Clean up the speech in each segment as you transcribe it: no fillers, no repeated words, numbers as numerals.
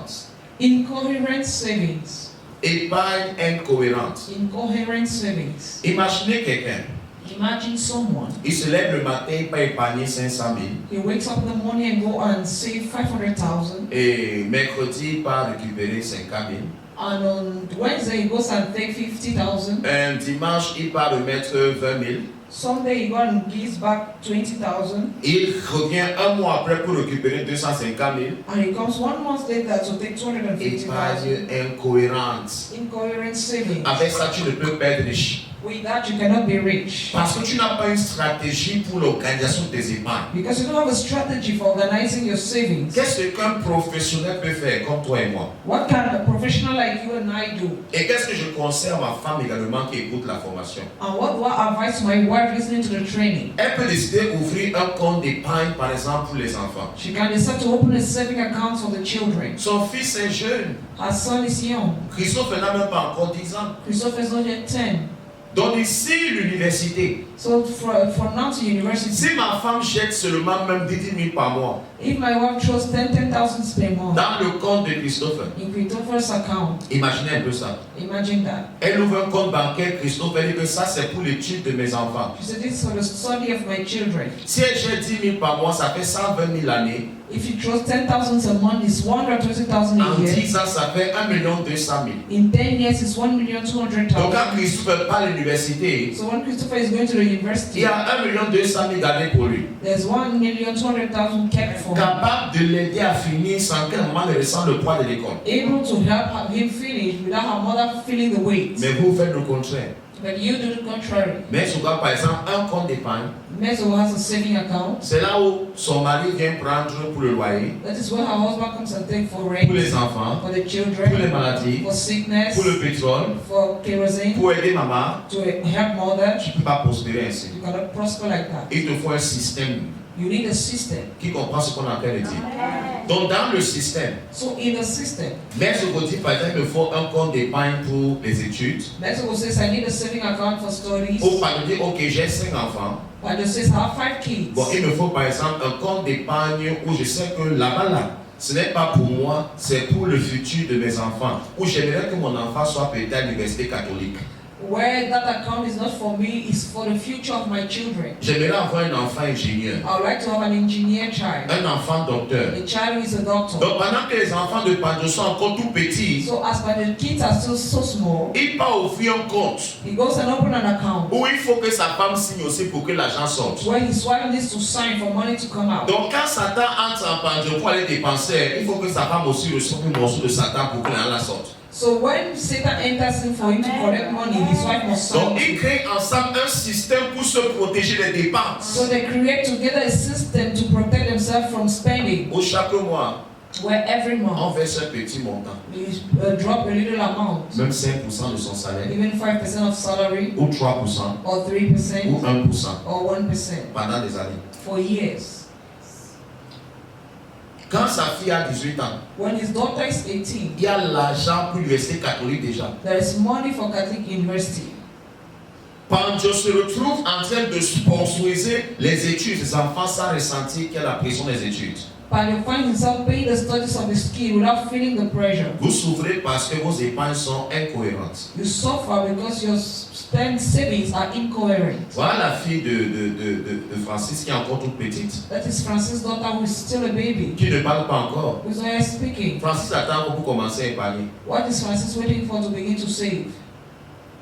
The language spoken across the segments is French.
incohérente. Incoherent savings. Épargne incohérente. Incoherent savings. Imaginez quelqu'un. Imagine someone. Il se lève le matin, il peut épargner 500 000. He wakes up in the morning and go and save 500,000. Et mercredi, il part récupérer 50 000. And on Wednesday he goes and take 50,000. Un dimanche, il part remettre 20 000. Sunday he goes and gives back 20,000. Il revient un mois après pour récupérer 250 000. And he comes 1 month later to take 250,000. Épargne incohérente. Incoherent savings. Avec ça, tu ne peux pas être riche. With that you cannot be rich. Parce que tu n'as pas une stratégie pour l'organisation de tes épargnes. Because you don't have a strategy for organizing your savings. Qu'est-ce qu'un professionnel peut faire comme toi et moi? What can a professional like you and I do? Et qu'est-ce que je conseille à ma femme également qui écoute la formation? And what do I advise my wife listening to the training? Elle peut décider d'ouvrir un compte d'épargne, par exemple, pour les enfants. She can decide to open a saving account for the children. Son fils est jeune. Her son is young. Christophe n'a même pas encore 10 ans. Christopher is not yet 10. Donc ici, l'université. So for now to university, Si ma femme jette seulement même 10 000 par mois if my wife throws 10,000 per month dans le compte de Christophe, in Christopher's account, imaginez un peu ça. imagine that. Elle ouvre un compte bancaire, Christophe, elle dit que ça c'est pour l'étude de mes enfants. She said, this is for the study of my children. Si elle jette 10 000 par mois, ça fait 120 000 l'année. If you throw 10,000 a month, it's 120,000 En a year. 10 ans, ça fait 1 200 000. In 10 years, it's 1,200,000. Donc quand Christophe part à l'université, So when Christopher is going to the il university, y a 1 200 000 gardés pour lui. there's 1,200,000 kept for him, Capable de l'aider à finir sans qu'elle maman ne ressente le poids de l'école. able to help him finish without her mother feeling the weight. Mais vous faites le contraire. But you do the contrary. Mais souvent, par exemple, un compte d'épargne, Meso has a saving account. c'est là où son mari vient prendre pour le loyer, That is where her husband comes and take for pour rent, les enfants, for the pour les children, maladies, for sickness, pour le pétrole, for kerosene, pour aider maman. to help mother. Tu ne peux pas prospérer ainsi. You cannot prosper like that. Il te faut un système You need a system. qui comprend ce qu'on appelle le dire. Donc, dans le système, So in the system, mais ce qu'on dit, par exemple, il faut un compte d'épargne pour les études. Mexico says I need a saving account for studies. Ou par exemple, ok, j'ai 5 enfants. But it says I have 5 kids. Bon, il me faut par exemple un compte d'épargne où je sais que là-bas, là, ce n'est pas pour moi, c'est pour le futur de mes enfants. Où j'aimerais que mon enfant soit peut-être à l'université catholique. Where that account is not for me, it's for the future of my children. J'aimerais avoir un enfant ingénieur, I would like to have an engineer child, un enfant docteur. a child who is a doctor. Donc pendant que les enfants de Panjo sont encore tout petits, So as by the kids are still so small, il part ouvrir un compte he goes and open an account où il faut que sa femme signe aussi pour que l'argent sorte. where his wife needs to sign for money to come out. Donc quand Satan entre en Panjo pour aller dépenser, il faut que sa femme aussi reçoive un morceau de Satan pour que l'argent sorte. So when Satan enters in for him to collect money, his wife must Donc sign. ils créent ensemble un système pour se protéger des dépenses. So they create together a system to protect themselves from spending, Où chaque mois, where every on month verse un petit montant, you drop a little amount, même 5% de son salaire, even 5% of salary, ou 3%, or ou 3%, 1% or 1% pendant des années. for years. Quand sa fille a 18 ans, When his daughter is 18, il y a l'argent pour l'université catholique déjà. there is money for Catholic University. Panjo se retrouve en train de sponsoriser les études des enfants sans ressentir qu'il y a la pression des études. But he finds himself paying the studies of his kid without feeling the pressure. Vous souffrez parce que vos épargnes sont incohérentes. You suffer because your savings are incoherent. Voilà la fille de Francis qui est encore toute petite, That is Francis' daughter who is still a baby, qui ne parle pas encore. who's not yet speaking. Francis attend pour commencer à épargner. What is Francis waiting for to begin to save?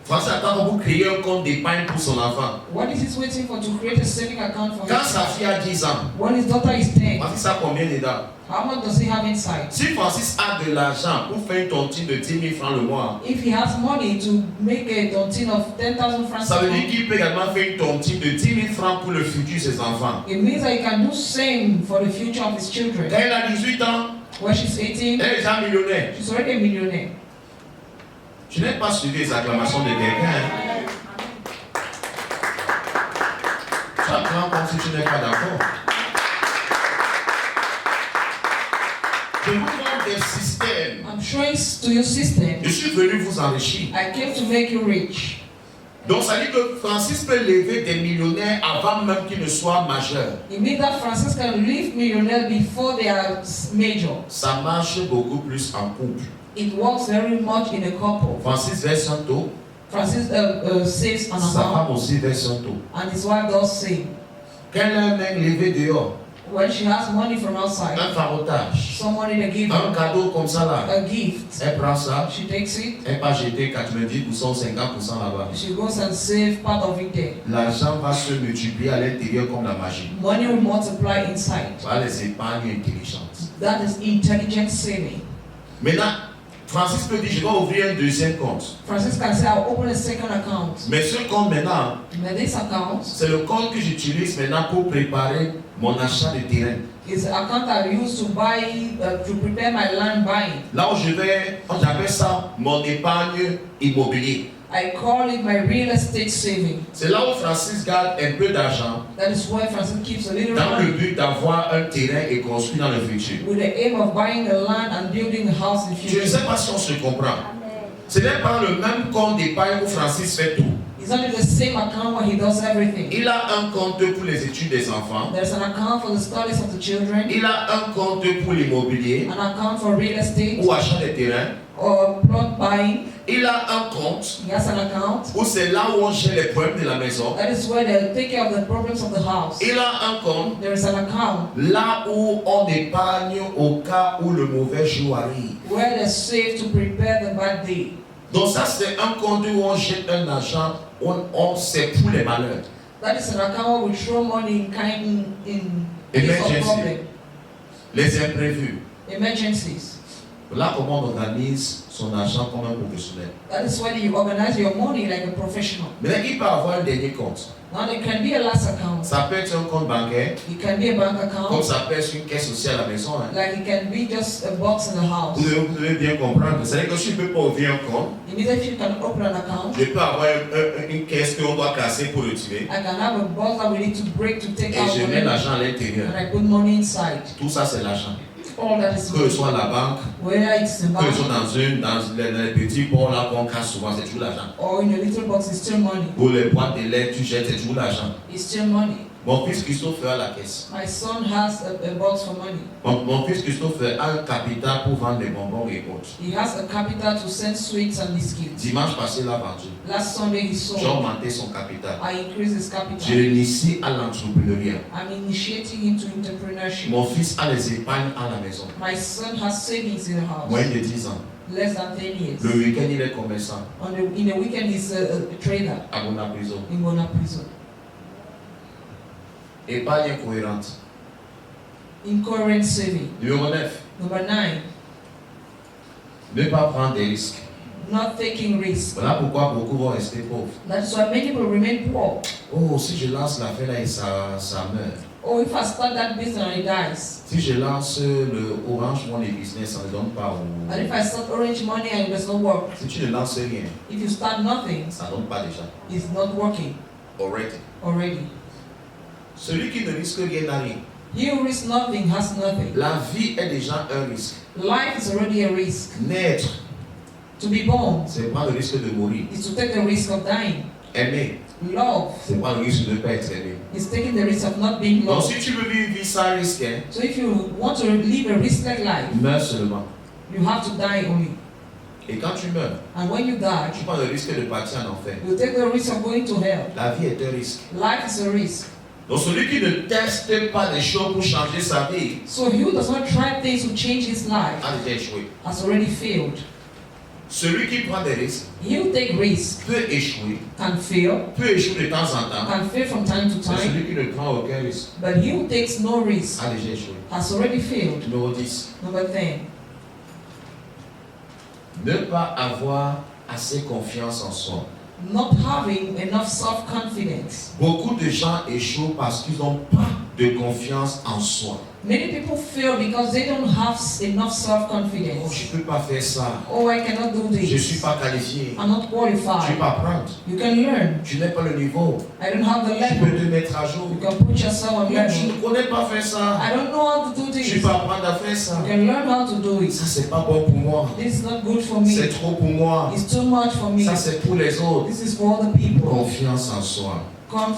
Francis attend pour créer un compte d'épargne pour son enfant. What is he waiting for to create a saving account for Quand his sa fille a 10 ans, When his daughter is 10, Francis a combien dedans? how much does he have inside? Si Francis a de l'argent pour faire une tontine de 10 000 francs le mois, If he has money to make a tontine of 10,000 francs ça a veut dire month, qu'il peut également faire une tontine de 10 000 francs pour le futur de ses enfants. it means that he can do same for the future of his children. Quand elle a 18 ans, When she's 18, elle est déjà millionnaire. she's already a millionaire. Je n'ai pas suivi les acclamations de quelqu'un. Tu acclames comme si tu n'es pas d'accord. Je vous montre des systèmes. I'm showing to you system. Je suis venu vous enrichir. I came to make you rich. Donc ça dit que Francis peut lever des millionnaires avant même qu'ils ne soient majeurs. It means that Francis can leave millionaires before they are major. Ça marche beaucoup plus en couple. It works very much in a couple. Francis verse un taux, Francis saves an sa amount, femme aussi verse un taux. and his wife does same. Quand elle a un mec levé dehors, When she has money from outside, un farotage, somebody to give un her cadeau comme ça là, a gift, elle prend ça, she takes it, elle va jeter 90% ou 50% là-bas. she goes and save part of it there. L'argent va se multiplier à l'intérieur comme la magie. Money will multiply inside. Voilà les épargnes intelligentes. That is intelligent saving. Maintenant, Francis peut dire, je vais ouvrir un deuxième compte. Francis can say, I'll open a second account. Mais ce compte maintenant, Now this account c'est le compte que j'utilise maintenant pour préparer mon achat de terrain. is the account I use to buy, to prepare my land buying. Là où je vais, j'appelle ça mon épargne immobilier. I call it my real estate saving. C'est là où Francis garde un peu d'argent That is why Francis keeps a little dans le money but d'avoir un terrain et construire dans le futur. with the aim of buying a land and building a house in the Je ne future. sais pas si on se comprend. Ce n'est pas le même compte d'épargne où Francis fait tout. It's only the same account where he does everything. Il a un compte pour les études des enfants. There's an account for the studies of the children, Il a un compte pour l'immobilier an account for real estate ou achat des terrains. or plot buying. Il a un compte He has an account. où c'est là où on gère les problèmes de la maison. That is where they take care of the problems of the house. Il a un compte There is an account là où on épargne au cas où le mauvais jour arrive. where they save to prepare the bad day. Donc ça c'est un compte où on jette un argent, c'est pour les malheurs. That is an account where we throw money in case of Emergency. problem. Les imprévus. Emergencies. Là comment on organise son argent comme un professionnel. That is where you organize your money like a professional. Mais il peut avoir un dernier compte. Now there can be a last account. Ça peut être un compte bancaire, It can be a bank comme account. ça peut être une caisse aussi à la maison. Hein. Like it can be just a box in the house. Vous devez bien comprendre. C'est-à-dire que si je ne peux pas ouvrir un compte, Immediately you can open an account. je peux avoir une caisse qu'on doit casser pour le tuer. I can have a box that we need to break to take Et out je mets money. l'argent à l'intérieur. And I put money inside. Tout ça, c'est l'argent. All that is Que ce soit à la banque, whether it's in the que ce soit bank dans les petits pots là qu'on casse souvent, c'est toujours l'argent. or in a little box, it's still money. Pour les boîtes de lait, tu jettes, c'est toujours l'argent. It's still money. Mon fils Christophe a la caisse. My son has a box for money. Mon fils Christophe a un capital pour vendre des bonbons et autres. He has a capital to send sweets and biscuits. Dimanche passé, il a vendu. Last Sunday he J'ai sold. augmenté son capital. I increased his Je capital. l'initie à l'entrepreneuriat. I'm initiating him to entrepreneurship. Mon fils a les épargnes à la maison. My son has savings in the house. Moins de 10 ans. Less than 10 years. Le week-end, il est commerçant In a weekend he's a trader à Bona Prison. in Bona Prison. Épargne cohérente. Incoherent saving. Numéro 9. Number 9, Ne pas prendre des risques. not taking risks. Voilà pourquoi beaucoup vont rester pauvres. That's why many people remain poor. Oh, si je lance l'affaire là et ça meurt. Oh, if I start that business and it dies. Si je lance le Orange Money Business, ça ne donne pas. And if I start Orange Money and it does not work. Si tu ne lances rien, If you start nothing, ça ne donne pas déjà. it's not working already. Celui qui ne risque rien n'a rien. He who risks nothing has nothing. La vie est déjà un risque. Life is already a risk. Naître, To be born c'est prendre le risque de mourir. is to take the risk of dying. Aimer, Love c'est prendre le risque de ne pas être aimé. is taking the risk of not being Donc loved. si tu veux vivre une vie sans risque, hein, So if you want to live a riskless life, meurs seulement. you have to die only. Et quand tu meurs, And when you die, tu prends le risque de partir en enfer. you take the risk of going to hell. La vie est un risque. Life is a risk. Donc celui qui ne teste pas des choses pour changer sa vie So he who does not try things to change his life a déjà échoué. has already failed. Celui qui prend des risques He who take risks peut échouer, can fail, peut échouer de temps en temps. can fail from time to Mais time, celui qui ne prend aucun risque but he who takes no risk a déjà échoué. has already failed. Numéro 10. Number 10, Ne pas avoir assez confiance en soi. not having enough self-confidence. Beaucoup de gens échouent parce qu'ils n'ont pas de confiance en soi. Many people fail because they don't have enough Oh, self-confidence. je ne peux pas faire ça. Oh, I cannot do Je ne this. suis pas qualifié. I'm not Je qualified. peux apprendre. You can learn. Tu n'es pas le niveau. I don't have the Tu peux level. te mettre à jour. You can put yourself on Je level. ne connais pas faire ça. I don't know how to do Je this. peux apprendre à faire ça. You can learn how to do it. Ça, c'est pas bon pour moi. This is not good for C'est me. trop pour moi. It's too much for me. Ça, c'est pour les autres. This is for other people. Confiance en soi.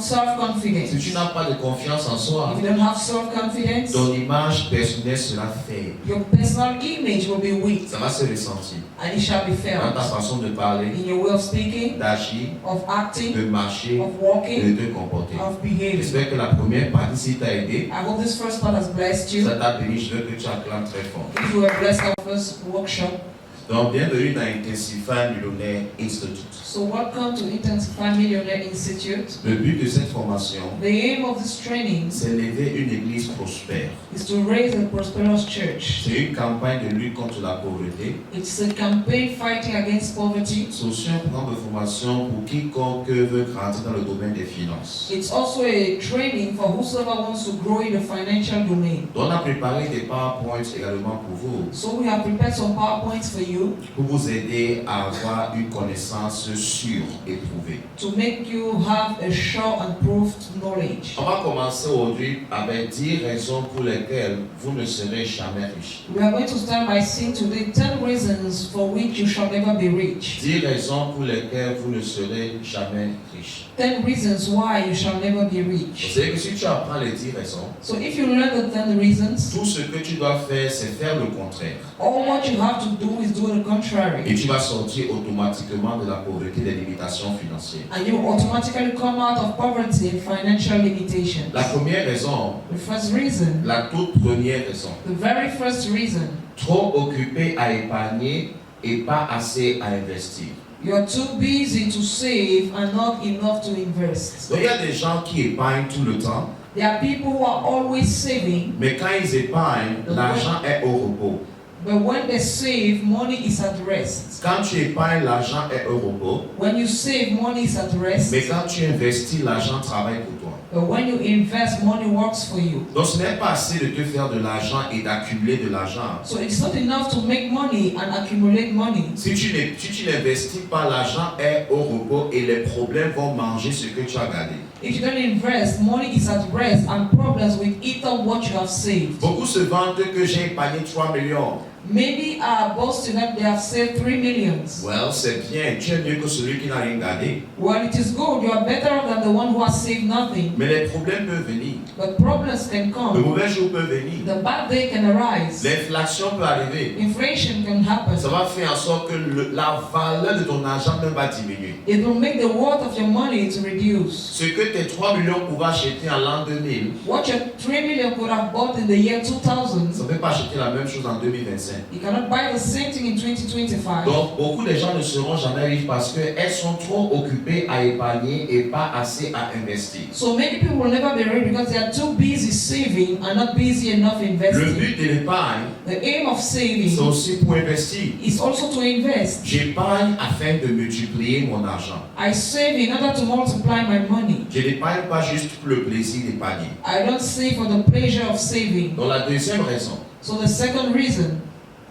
Si Self-confidence. tu n'as pas de confiance en soi, If you don't have self-confidence, ton image personnelle sera faible. your personal image will be weak Ça va se ressentir and it shall be dans ta felt façon de parler, in your way of speaking, d'agir, of acting, de marcher, of et walking, de te comporter. of behaving. J'espère que la première partie, si t'a aidé, I hope this first part has blessed you. ça t'a béni. Je veux que tu acclames très fort. If you were blessed our first workshop, Donc, bienvenue dans Intensify Millionaire Institute. so welcome to Intensify Millionaire Institute. Le but de cette formation, The aim of this training c'est d'élever une église prospère. is to raise a prosperous church. C'est une campagne de lutte contre la pauvreté. It's a campaign fighting against poverty. C'est aussi un programme de formation pour quiconque veut grandir dans le domaine des finances. It's also a training for whosoever wants to grow in the financial domain. Donc, on a préparé des PowerPoints également pour vous, So we have prepared some PowerPoints for you pour vous aider à avoir une connaissance sûre et prouvée. to make you have a sure and proved knowledge. On va commencer aujourd'hui avec 10 raisons pour lesquelles vous ne serez jamais riche. We are going to start by seeing today 10 reasons for which you shall never be rich. 10 raisons pour lesquelles vous ne serez jamais riche. 10 reasons why you shall never be Vous rich. savez que si tu apprends les 10 raisons, So if you learn the 10 reasons, tout ce que tu dois faire, c'est faire le contraire. all what you have to do is do the Et contrary. tu vas sortir automatiquement de la pauvreté des limitations financières. And you automatically come out of poverty and financial limitations. La première raison, The first reason, la toute première raison, the very first reason, trop occupé à épargner et pas assez à investir. you are too busy to save and not enough to invest. Donc il y a des gens qui épargnent tout le temps, There are people who are always saving, mais quand ils épargnent, l'argent est au repos. but when they save, money is at rest. Quand tu épargnes, l'argent est au repos, When you save, money is at rest. mais quand tu investis, l'argent travaille pour toi. But when you invest, money works for you. Donc ce n'est pas assez de te faire de l'argent et d'accumuler de l'argent. So it's not enough to make money and accumulate money. Si tu n'investis pas, l'argent est au repos et les problèmes vont manger ce que tu as gardé. If you don't invest, money is at rest and problems will eat up what you have saved. Beaucoup se vantent que j'ai épargné 3 millions. Many are boasting that they have saved 3 millions. Well, c'est bien, tu es mieux que celui qui n'a rien gardé. Well, it is good. You are better than the one who has saved nothing. Mais les problèmes peuvent venir. But problems can Le come. mauvais jour peut venir. The bad day can arise. L'inflation peut arriver. Inflation can happen. Ça va faire en sorte que la valeur de ton argent même va diminuer. It will make the worth of your money to reduce. Ce que tes 3 millions pouvaient acheter en l'an 2000, What your 3 million could have bought in the year 2000, ça ne peut pas acheter la même chose en 2025. you cannot buy the same thing in 2025. Donc, beaucoup de gens ne seront jamais riches parce qu'elles sont trop occupées à épargner et pas assez à investir. So many people will never be rich because they are too busy saving and not busy enough Le investing. but de l'épargne, The aim of saving c'est aussi pour investir. is also to invest. J'épargne afin de multiplier mon argent. I save in order to multiply my money. Je n'épargne pas juste pour le plaisir d'épargner. I don't save for the pleasure of saving. Donc, la deuxième raison, So the second reason,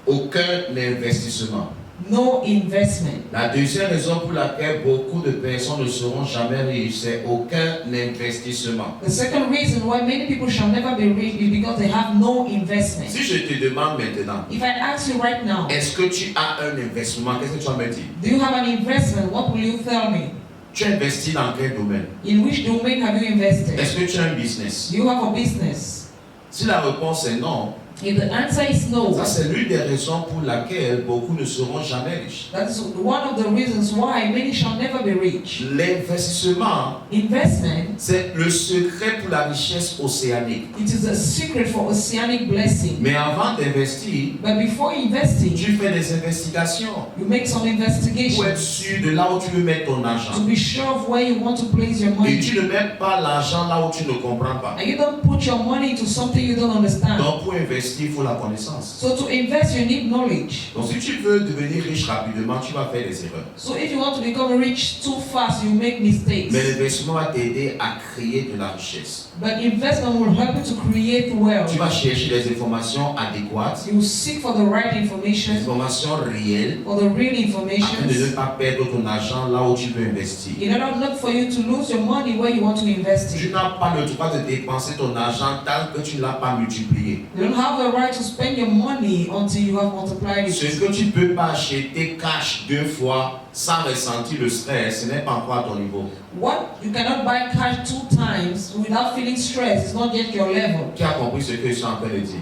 aucun investissement. no investment. La deuxième raison pour laquelle beaucoup de personnes ne seront jamais riches, c'est aucun investissement. The second reason why many people shall never be rich is because they have no investment. Si je te demande maintenant, If I ask you right now, est-ce que tu as un investissement? Qu'est-ce que tu vas me dire? do you have an investment? What will you tell me? Tu investis dans quel domaine? In which domain have you invested? Est-ce que tu as un business? Do you have a business? Si la réponse est non, If the answer is no, ça c'est l'une des raisons pour laquelle beaucoup ne seront jamais riches. that is one of the reasons why many shall never be rich. L'investissement, Investment, c'est le secret pour la richesse océanique. it is a secret for oceanic blessing. Mais avant d'investir, But before investing, tu fais des investigations you make some pour être investigation sûr de là où tu veux mettre ton to argent. be sure of where you want to place your Et money. tu ne mets pas l'argent là où tu ne comprends pas. And you don't put your money into something you don't understand. Donc pour investir, investir, il faut la connaissance. So to invest, you need knowledge. Donc si tu veux devenir riche rapidement, tu vas faire des erreurs. So if you want to become rich too fast, you make mistakes. Mais l'investissement va t'aider à créer de la richesse. But investment will help you to create wealth. Tu vas chercher les informations adéquates, You seek for the right des information, informations réelles, for the real afin de ne information, pas perdre ton argent là où tu veux investir. in order not for you to lose your money where you want to invest Tu it. n'as pas le droit de dépenser ton argent tant que tu ne l'as pas multiplié. You don't have the right to spend your money until you have multiplied Ce it. que tu ne peux pas acheter cash 2 fois sans ressentir le stress, ce n'est pas encore à ton niveau. What you cannot buy cash 2 times without feeling stress is not yet your level. Qui a compris ce que je suis en train de dire?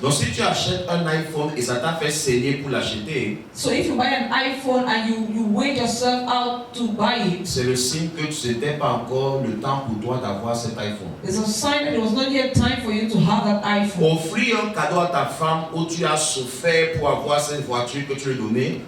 Donc si tu achètes un iPhone et ça t'a fait saigner pour l'acheter, So if you buy an iPhone and you wait yourself out to buy it, c'est le signe que ce n'était pas encore le temps pour toi d'avoir cet iPhone. it's a sign that it was not yet time for you to have that iPhone. Offrir un cadeau à ta femme où tu as souffert pour avoir cette voiture que tu lui as donnée,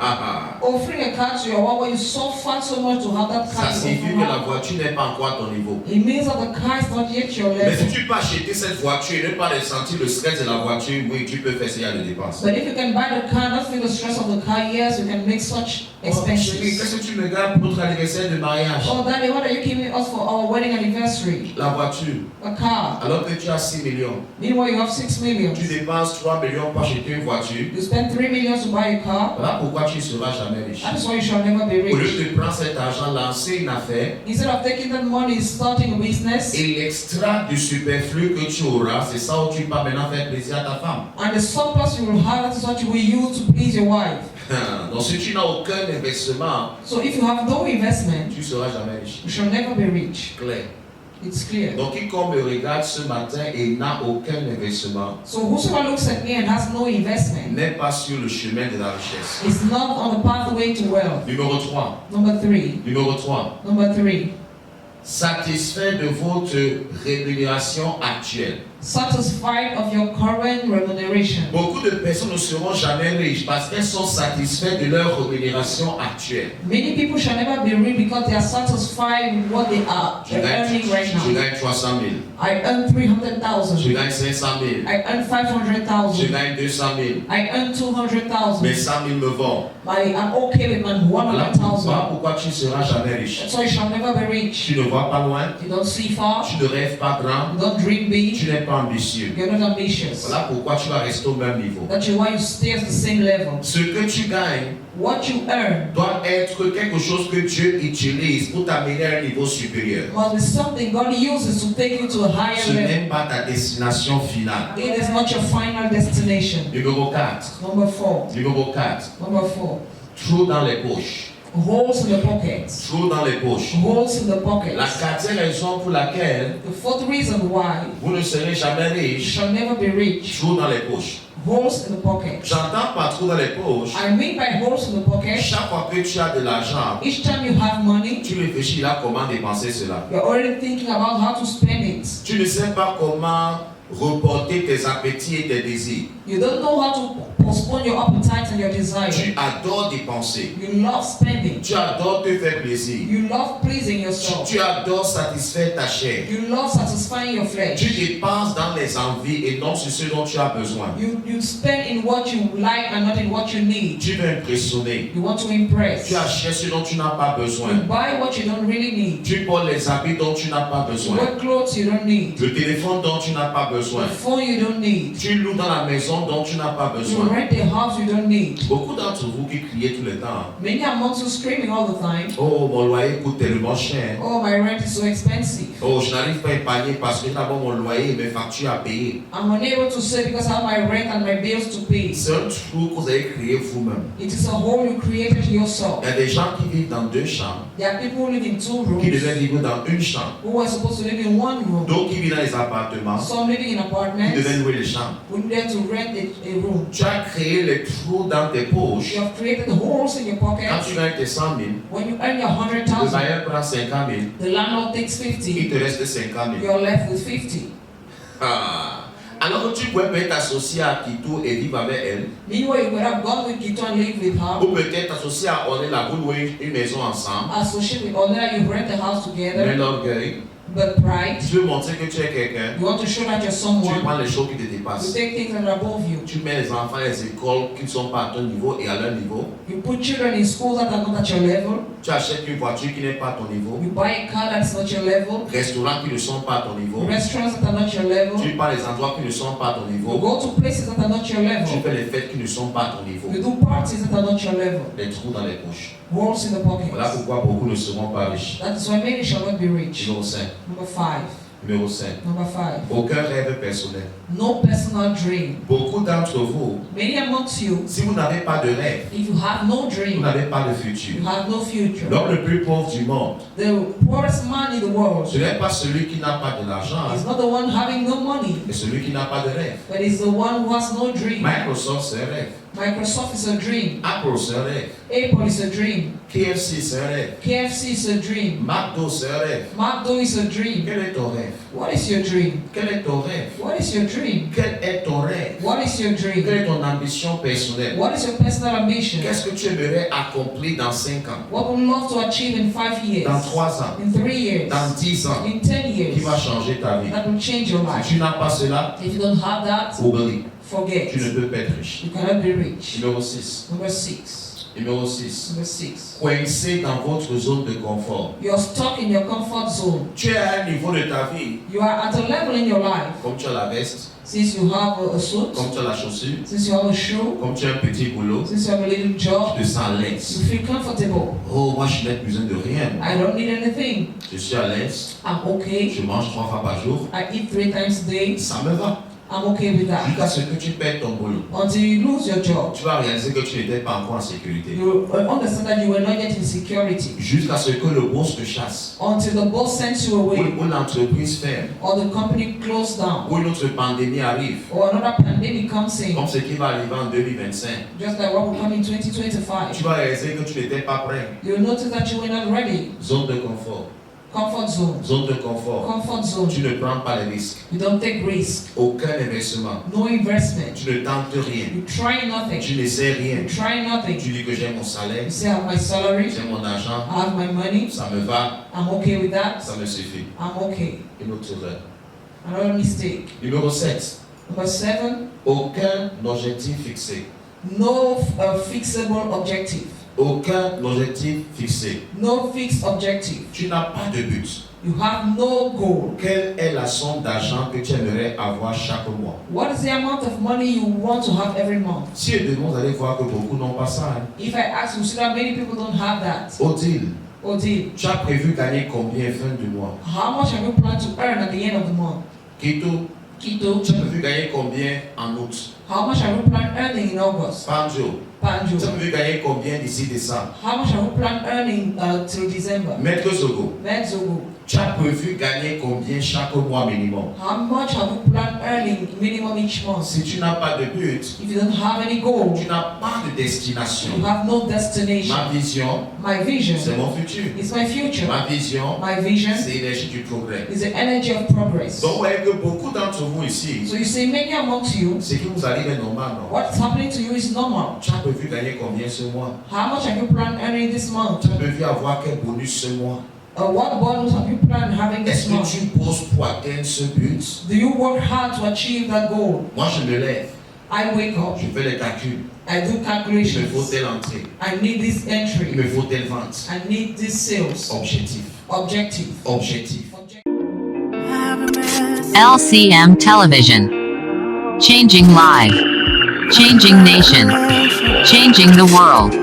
Offering a car to your wife where you suffered so much to have that car, ça signifie que la voiture n'est pas encore à ton niveau. it means that the car is not yet your Mais si level. tu peux acheter cette voiture et ne pas ressentir le stress de la voiture, oui, tu peux faire ce genre de dépenses. But if you can buy the car, not feel the stress of the car, yes, you can make such Oh, chérie, expenses. qu'est-ce que tu me gardes pour notre anniversaire de mariage? Oh, Daddy, what are you giving us for our wedding anniversary? La voiture. A car. Alors que tu as 6 millions. Meanwhile, you have 6 million. Tu dépenses 3 millions pour acheter une voiture. You spend 3 million to buy a car. Voilà pourquoi tu ne seras jamais riche. That is why you shall never be Au lieu rich. de prendre cet argent, lancer une affaire, Instead of taking that money, starting a business, et l'extra du superflu que tu auras, c'est ça où tu vas maintenant faire plaisir à ta femme. and the surplus you will have, that is what you will use to please your wife. Donc si tu n'as aucun investissement, So if you have no investment, tu ne seras jamais riche. you shall never be rich. Clair. It's clear. Donc quiconque me regarde ce matin et n'a aucun investissement, So whosoever looks at me and has no investment n'est pas sur le chemin de la richesse. is not on the pathway to wealth. Numéro 3. Number 3. Numéro 3. Number 3. Satisfait de votre rémunération actuelle. Satisfied of your current remuneration. Beaucoup de personnes ne seront jamais riches parce qu'elles sont satisfaites de leur rémunération actuelle. Many people shall never be rich because they are satisfied with what they are Je gagne, earning right je now. gagne 300 000. I earn 300,000. Je gagne 500 000. I earn Je 500,000. gagne 200 000. I earn 200,000. Mais 100 000 me vont. I am okay with my Voilà 100,000. pourquoi tu ne seras jamais riche. So you shall never be rich. Tu ne vois pas loin. You don't see far. Tu ne rêves pas grand. You don't dream big. Tu n'es pas ambitieux. You're not ambitious. Voilà pourquoi tu vas rester au même niveau. That's why you stay at the same level. Ce que tu gagnes What you earn doit être quelque chose que Dieu utilise pour t'amener à un niveau supérieur. must be something God uses to take you to a higher Ce level. n'est pas ta destination finale. It is not your final destination. Numéro 4. Number 4. Numéro 4. Number 4. Trou dans les poches. Holes in the pockets. Trou dans les poches. Holes in the La pockets. quatrième raison pour laquelle The fourth reason why vous ne serez jamais you riche, shall never be rich. trou dans les poches. Holes in the pockets. J'entends pas trou dans les poches. I mean by holes in the pockets, Chaque fois que tu as de l'argent, each time you have money, tu réfléchis là comment dépenser cela. you're already thinking about how to spend it. Tu ne sais pas comment reporter tes appétits et tes désirs. You don't know how to postpone your appetite and your desire. Tu adores dépenser. You love spending. Tu adores te faire plaisir. You love pleasing yourself. Tu adores satisfaire ta chair. You love satisfying your Tu flesh. dépenses dans les envies et non sur ce dont tu as besoin. You spend in what you like and not in what you need. Tu veux impressionner. You want to impress. Tu achètes ce dont tu n'as pas You besoin. buy what you don't really need. Tu portes les habits dont tu n'as pas You besoin. wear clothes you don't need. Le téléphone dont tu n'as pas besoin. The phone you don't need. Tu loues dans la maison dont tu n'as pas You besoin. rent a house you don't need. Beaucoup d'entre vous qui criez tout le temps. Many amongst you screaming all the time. Oh, mon loyer coûte tellement cher. Oh, my rent is so expensive. Oh, je n'arrive pas à épargner parce que d'abord mon loyer et mes factures à payer. I'm unable to save because I have my rent and my bills to pay. C'est un trou que vous avez créé vous-même. It is a hole you created yourself. Il y a des gens qui vivent dans 2 chambres, There are people who live in 2 qui rooms, devaient vivre dans une chambre. who were supposed to live in 1 room. D'autres qui vivent dans les appartements, Some living in qui apartments, devaient louer les chambres. who needed to rent a room. Tu as créé les trous dans tes poches. You have created holes in your Quand pockets. tu gagnes tes 100 000, When you earn your le 100,000, bailleur prend 50 000, the landlord takes il 50. te reste 50 000. You're left with 50. Ah. Alors que tu pouvais peut-être t'associer à Kito et vivre avec elle, Meanwhile, you could have gone with Kito and live with her. ou peut-être t'associer à Ornella, vous louez une maison ensemble, Associate with Honor, you rent a house mais together. l'orgueil, But pride, Tu veux montrer que tu es quelqu'un. you want to show that you're Tu someone. prends les choses qui te You dépassent. take things that are above you. Tu mets les enfants à les écoles qui ne sont pas à ton niveau et à leur niveau. You put children in schools that are not at your level. Tu achètes une voiture qui n'est pas à ton niveau. You buy a car that's not your level. Restaurants qui ne sont pas à ton niveau. Restaurants that are not your level. Tu pars les endroits qui ne sont pas à ton You niveau. go to places that are not your Tu level. fais les fêtes qui ne sont pas à ton niveau. You do parties that are not your level. Les trous dans les poches. Holes in the Voilà pockets. pourquoi beaucoup ne seront pas riches. That is why many shall not be rich. Numéro 5. Number 5. Numéro 5. Number 5. Aucun rêve personnel. No personal dream. Beaucoup d'entre vous, Many amongst you, si vous n'avez pas de rêve, if you have no vous dream, n'avez pas de you futur. have no future. L'homme le plus pauvre du monde, The poorest man in the world ce n'est pas celui qui n'a pas de l'argent, is not the one having no money, mais celui qui n'a pas de rêve. but is the one who has no dream. Microsoft, c'est un rêve. Microsoft is a dream. Apple, c'est un rêve. Apple is a dream. KFC, c'est un rêve. KFC is a dream. McDo, c'est un rêve. McDo is a dream. Quel est ton rêve? What is your dream? Quel est ton rêve? What is your dream? Quel est ton rêve? What is your Quelle dream? est ton ambition personnelle? What is your personal ambition? Qu'est-ce que tu aimerais accomplir dans 5 ans? What would you love to achieve in 5 years? Dans 3 ans? In 3 years? Dans 10 ans? In 10 Qui years? va changer ta vie? That will change your life. Si tu n'as pas cela, If you don't have that, oublie. forget. Tu ne peux pas être riche. You cannot be rich. Numéro 6. Number 6. Numéro 6. Number 6. Coincé dans votre zone de confort. You're stuck in your comfort zone. Tu es à un niveau de ta vie, You are at a level in your life. comme tu as la veste, Since you have a suit, comme tu as la chaussure, since you have a shoe, comme tu as un petit boulot, since you have a little job, tu te sens à you l'aise. feel comfortable. Oh, moi je n'ai besoin de rien. I don't need anything. Je suis à l'aise, I'm okay. je mange 3 fois par jour, I eat 3 times a day. ça me va. I'm okay with that. Jusqu'à ce que tu perds ton boulot. Until you lose your job, Tu vas réaliser que tu n'étais pas encore en sécurité. you understand that you were not yet in security. Jusqu'à ce que le boss te chasse, Until the boss sends you away, ou l'entreprise ferme, or the company closed down, ou une autre pandémie arrive, or another pandemic comes in, comme ce qui va arriver en 2025. just like what will come in 2025. Tu vas réaliser que tu n'étais pas prêt. You'll notice that you were not ready. Zone de confort. Comfort zone. Zone de confort. Comfort zone. Tu ne prends pas les risques. You don't take risk. Aucun investissement. No investment. Tu ne tentes rien. You try nothing. Tu ne sais rien. You try nothing. Tu dis que j'ai mon salaire, You say, I have my salary, j'ai mon argent, I have my money, ça me va, I'm okay with that, ça me suffit. I'm okay. Une autre erreur. Another mistake. Numéro 7. Number 7, Aucun objectif fixé. no fixable objective. Aucun objectif fixé. No fixed objective. Tu n'as pas de but. You have no goal. Quelle est la somme d'argent que tu aimerais avoir chaque mois? What is the amount of money you want to have every month? Si je demande, vous allez voir que beaucoup n'ont pas ça. Hein. If I ask you, see that many people don't have that. Odile, Odile, tu as prévu gagner combien fin du mois? how much have you planned to earn at the end of the month? Kito, Kito, tu as prévu gagner combien en août? how much have you planned earning in August? Banjo, Banjo, tu as prévu gagner combien d'ici décembre? how much have you planned earning till December? Maître Zogo, Medzogo, tu as prévu gagner combien chaque mois minimum? how much have you planned earning minimum each month? Si tu n'as pas de but, If you don't have any goal, tu n'as pas de destination. you have no destination. Ma vision, My vision c'est mon futur. is my future. Ma vision, My vision c'est l'énergie du progrès. is the energy of progress. Donc, vous voyez que beaucoup d'entre vous ici, So you see, many amongst you, ce qui vous arrive est normal, non? what's happening to you is normal. Tu as prévu gagner combien ce mois? How much have you planned earning this month? Tu as prévu avoir quel bonus ce mois? What bonus have you planned having Est-ce this que month? tu poses pour atteindre ce but? Do you work hard to achieve that goal? Moi, je me lève, I wake up, je fais les calculs. I do Il me faut calculations. telle entrée, I need this il entry. me faut telle vente. I need this sales. Objectif, Objective. objectif. LCM Television. Changing life. Changing nation. Changing the world.